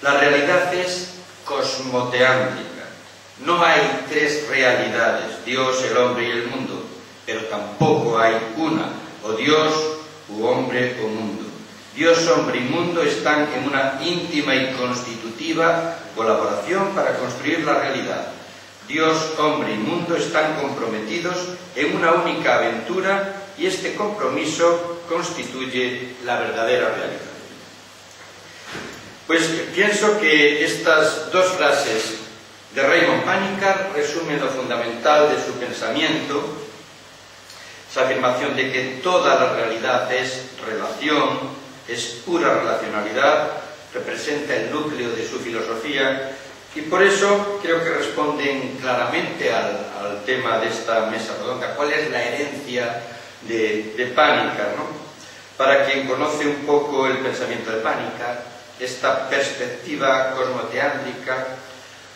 La realidad es cosmoteántrica. No hay tres realidades, Dios, el hombre y el mundo, pero tampoco hay una, o Dios, u hombre, o mundo. Dios, hombre y mundo están en una íntima y constitutiva colaboración para construir la realidad. Dios, hombre y mundo están comprometidos en una única aventura y este compromiso constituye la verdadera realidad. Pues pienso que estas dos frases de Raymond Panikkar resumen lo fundamental de su pensamiento, esa afirmación de que toda la realidad es relación, es pura relacionalidad, representa el núcleo de su filosofía y por eso creo que responden claramente al tema de esta mesa redonda. ¿Cuál es la herencia de Panikkar, ¿no? Para quien conoce un poco el pensamiento de Panikkar, esta perspectiva cosmoteántrica,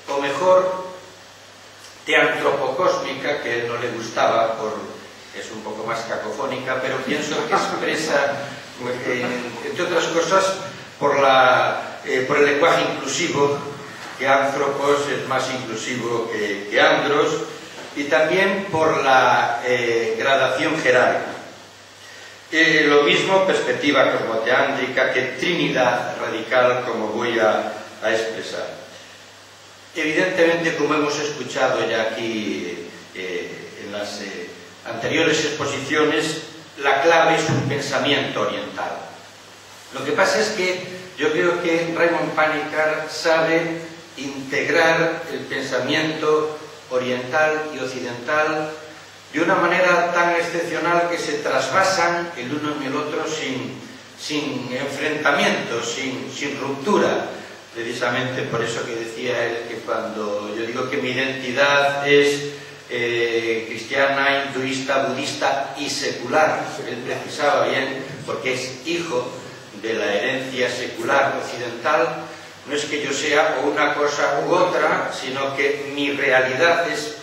o mejor, teantropocósmica, que a él no le gustaba, es un poco más cacofónica, pero pienso que expresa, entre otras cosas, por el lenguaje inclusivo, que anthropos es más inclusivo que andros, y también por la gradación jerárquica. Lo mismo perspectiva cosmoteántrica que trinidad radical, como voy a expresar. Evidentemente, como hemos escuchado ya aquí en las anteriores exposiciones, la clave es un pensamiento oriental. Lo que pasa es que yo creo que Raymond Panikkar sabe integrar el pensamiento oriental y occidental de una manera tan excepcional que se trasvasan el uno en el otro sin enfrentamiento, sin ruptura. Precisamente por eso que decía él que cuando yo digo que mi identidad es cristiana, hinduista, budista y secular, él precisaba bien, porque es hijo de la herencia secular occidental, no es que yo sea o una cosa u otra, sino que mi realidad es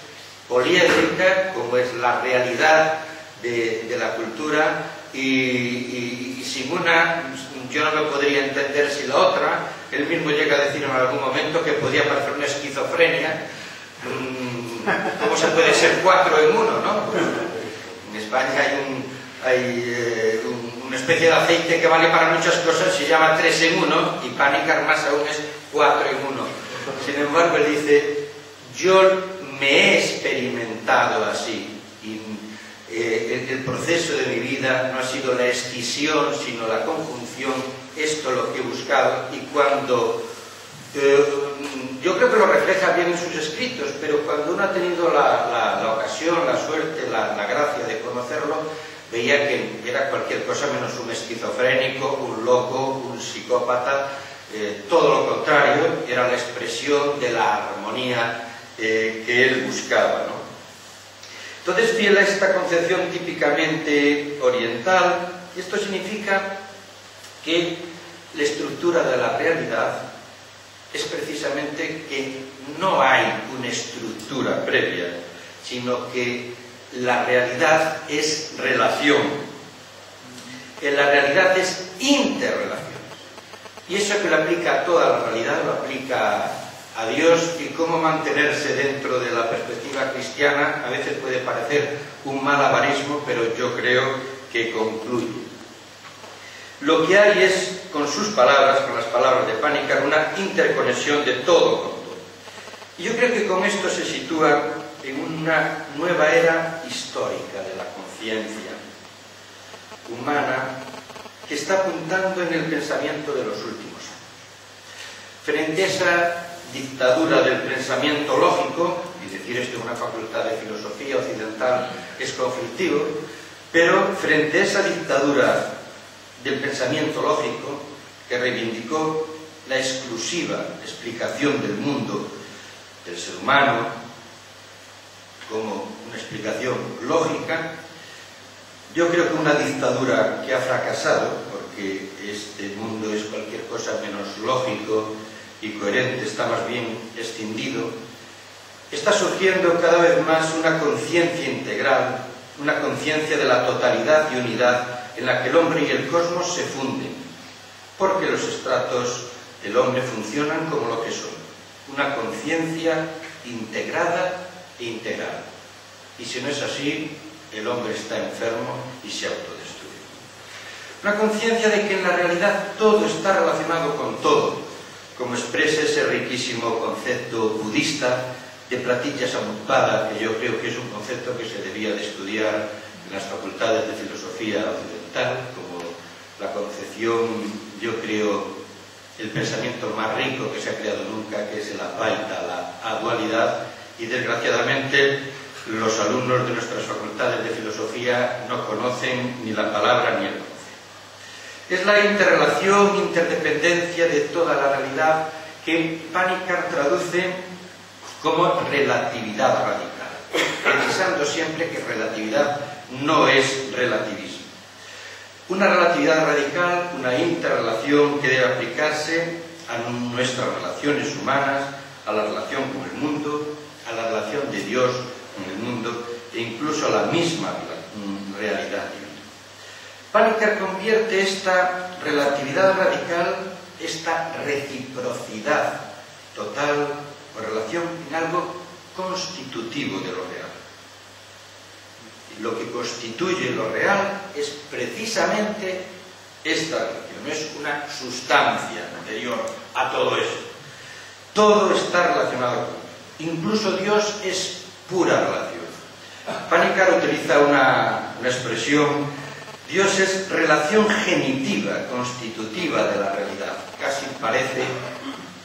poliédrica, como es la realidad de la cultura, y sin una yo no me podría entender sin la otra. Él mismo llega a decir en algún momento que podía parecer una esquizofrenia. ¿Cómo se puede ser 4 en 1, no? En España hay una especie de aceite que vale para muchas cosas, se llama 3 en 1, y Panikkar más aún es 4 en 1. Sin embargo, él dice, yo me he experimentado así, y el proceso de mi vida no ha sido la escisión, sino la conjunción, esto es lo que he buscado, y cuando yo creo que lo refleja bien en sus escritos, pero cuando uno ha tenido la ocasión, la suerte, la gracia de conocerlo, veía que era cualquier cosa menos un esquizofrénico, un loco, un psicópata, todo lo contrario, era la expresión de la armonía que él buscaba, ¿no? Entonces, fiel a esta concepción típicamente oriental, y esto significa que la estructura de la realidad es precisamente que no hay una estructura previa, sino que la realidad es relación, que la realidad es interrelación. Y eso que lo aplica a toda la realidad, lo aplica a Dios, y cómo mantenerse dentro de la perspectiva cristiana a veces puede parecer un malabarismo, pero yo creo que concluye. Lo que hay es, con sus palabras, con las palabras de Panikkar, una interconexión de todo con todo. Y yo creo que con esto se sitúa en una nueva era histórica de la conciencia humana que está apuntando en el pensamiento de los últimos años. Frente a esa dictadura del pensamiento lógico, y decir esto en una facultad de filosofía occidental es conflictivo, pero frente a esa dictadura del pensamiento lógico que reivindicó la exclusiva explicación del mundo, del ser humano, como una explicación lógica, yo creo que una dictadura que ha fracasado, porque este mundo es cualquier cosa menos lógico y coherente, está más bien escindido, está surgiendo cada vez más una conciencia integral, una conciencia de la totalidad y unidad en la que el hombre y el cosmos se funden, porque los estratos el hombre funcionan como lo que son, una conciencia integrada e integral. Y si no es así, el hombre está enfermo y se autodestruye. Una conciencia de que en la realidad todo está relacionado con todo, como expresa ese riquísimo concepto budista de Pratitya Samutpada, que yo creo que es un concepto que se debía de estudiar en las facultades de filosofía occidental, como la concepción, yo creo, el pensamiento más rico que se ha creado nunca, que es el Advaita, la adualidad, y desgraciadamente los alumnos de nuestras facultades de filosofía no conocen ni la palabra ni el concepto. Es la interrelación, interdependencia de toda la realidad que Panikkar traduce como relatividad radical, precisando siempre que relatividad no es relativismo. Una relatividad radical, una interrelación que debe aplicarse a nuestras relaciones humanas, a la relación con el mundo, a la relación de Dios con el mundo e incluso a la misma realidad divina. Panikkar convierte esta relatividad radical, esta reciprocidad total o relación en algo constitutivo de lo real. Y lo que constituye lo real es precisamente esta relación, es una sustancia anterior a todo eso. Todo está relacionado con él. Incluso Dios es pura relación. Panikkar utiliza una expresión: Dios es relación genitiva, constitutiva de la realidad. Casi parece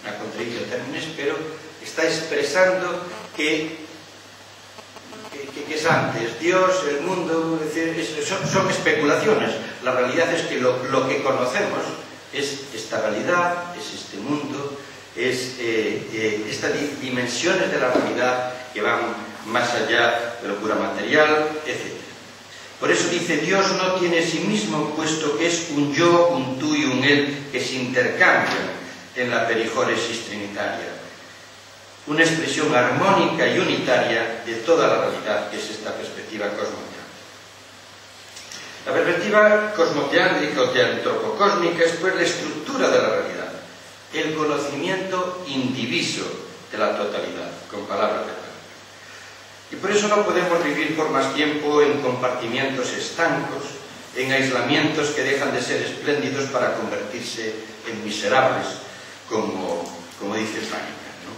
una contradicción de términos, pero está expresando que es antes. Dios, el mundo, es decir, son especulaciones. La realidad es que lo que conocemos es esta realidad, es este mundo, es estas dimensiones de la realidad que van más allá de lo pura material, etc. Por eso dice, Dios no tiene sí mismo, puesto que es un yo, un tú y un él que se intercambian en la perijóresis trinitaria. Una expresión armónica y unitaria de toda la realidad, que es esta perspectiva cosmoteánica. La perspectiva cosmoteánica o teantropocósmica es pues la estructura de la realidad, el conocimiento indiviso de la totalidad, con palabras de y por eso no podemos vivir por más tiempo en compartimientos estancos, en aislamientos que dejan de ser espléndidos para convertirse en miserables, como dice Panikkar, ¿no?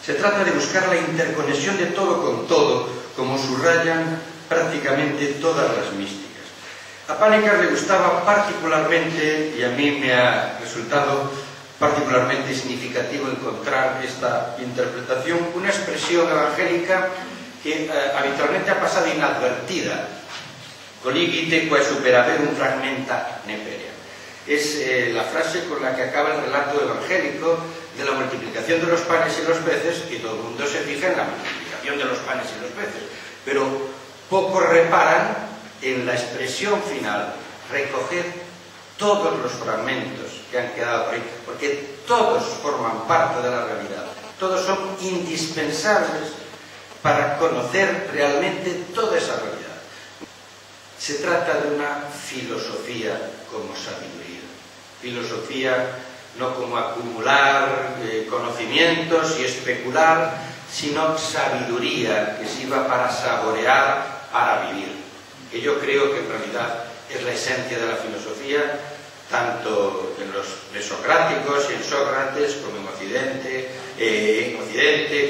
Se trata de buscar la interconexión de todo con todo, como subrayan prácticamente todas las místicas. A Panikkar le gustaba particularmente, y a mí me ha resultado particularmente significativo encontrar esta interpretación, una expresión evangélica que habitualmente ha pasado inadvertida. Coligite quae superaverum fragmenta neperea. Es la frase con la que acaba el relato evangélico de la multiplicación de los panes y los peces, y todo el mundo se fija en la multiplicación de los panes y los peces, pero pocos reparan en la expresión final, recoger todos los fragmentos que han quedado por ahí, porque todos forman parte de la realidad, todos son indispensables para conocer realmente toda esa realidad. Se trata de una filosofía como sabiduría. Filosofía no como acumular conocimientos y especular, sino sabiduría que sirva para saborear, para vivir. Que yo creo que en realidad es la esencia de la filosofía, tanto en los presocráticos y en Sócrates, como en Occidente,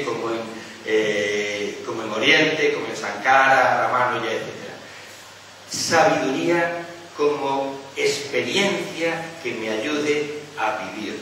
como en Oriente, como en Sankara, Ramanuja, etc. Sabiduría como experiencia que me ayude a vivir.